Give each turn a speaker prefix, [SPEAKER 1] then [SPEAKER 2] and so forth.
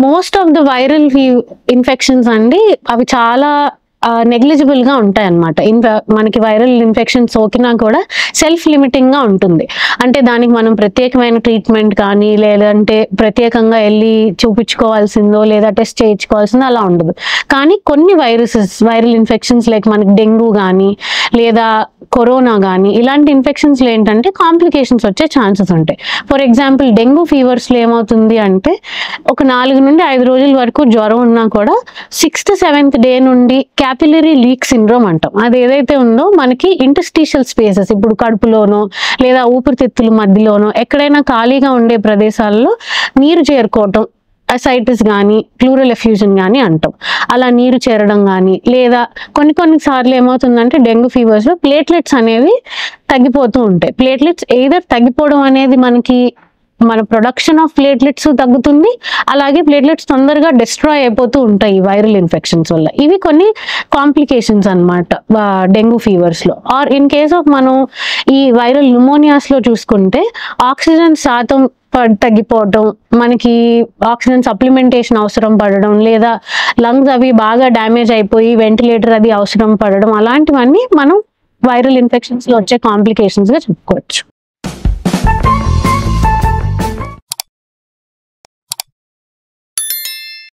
[SPEAKER 1] Most of the viral infections అండి అవి చాలా నెగ్లిజిబుల్ గా ఉంటాయి అన్నమాట. మనకి వైరల్ ఇన్ఫెక్షన్ సోకినా కూడా సెల్ఫ్ లిమిటింగ్ గా ఉంటుంది. అంటే దానికి మనం ప్రత్యేకమైన ట్రీట్మెంట్ కానీ లేదంటే ప్రత్యేకంగా వెళ్ళి చూపించుకోవాల్సిందో లేదా టెస్ట్ చేయించుకోవాల్సిందో అలా ఉండదు. కానీ కొన్ని వైరల్ ఇన్ఫెక్షన్స్ లైక్ మనకి డెంగ్యూ కానీ లేదా కరోనా కానీ ఇలాంటి ఇన్ఫెక్షన్స్లో ఏంటంటే కాంప్లికేషన్స్ వచ్చే ఛాన్సెస్ ఉంటాయి. ఫర్ ఎగ్జాంపుల్ డెంగ్యూ ఫీవర్స్లో ఏమవుతుంది అంటే ఒక 4 నుండి 5 రోజుల వరకు జ్వరం ఉన్నా కూడా 6th 7th డే నుండి క్యాపిలరీ లీక్ సిండ్రోమ్ అంటాం. అది ఏదైతే ఉందో మనకి ఇంటర్స్టిషియల్ స్పేసెస్, ఇప్పుడు కడుపులోనో లేదా ఊపిరితిత్తుల మధ్యలోనో ఎక్కడైనా ఖాళీగా ఉండే ప్రదేశాల్లో నీరు చేరుకోవటం, అసైటిస్ కానీ ప్లూరల్ ఎఫ్యూజన్ కానీ అంటాం. అలా నీరు చేరడం కానీ లేదా కొన్ని సార్లు ఏమవుతుందంటే డెంగ్యూ ఫీవర్స్లో ప్లేట్లెట్స్ అనేవి తగ్గిపోతూ ఉంటాయి. ప్లేట్లెట్స్ ఎయిదర్ తగ్గిపోవడం అనేది మన ప్రొడక్షన్ ఆఫ్ ప్లేట్లెట్స్ తగ్గుతుంది, అలాగే ప్లేట్లెట్స్ తొందరగా డిస్ట్రాయ్ అయిపోతూ ఉంటాయి ఈ వైరల్ ఇన్ఫెక్షన్స్ వల్ల. ఇవి కొన్ని కాంప్లికేషన్స్ అన్నమాట డెంగ్యూ ఫీవర్స్లో. ఆర్ ఇన్ కేస్ ఆఫ్ మనం ఈ వైరల్ న్యూమోనియాస్లో చూసుకుంటే ఆక్సిజన్ శాతం తగ్గిపోవటం, మనకి ఆక్సిజన్ సప్లిమెంటేషన్ అవసరం పడడం లేదా లంగ్స్ అవి బాగా డ్యామేజ్ అయిపోయి వెంటిలేటర్ అది అవసరం పడడం, అలాంటివన్నీ మనం వైరల్ ఇన్ఫెక్షన్స్లో వచ్చే కాంప్లికేషన్స్గా చెప్పుకోవచ్చు.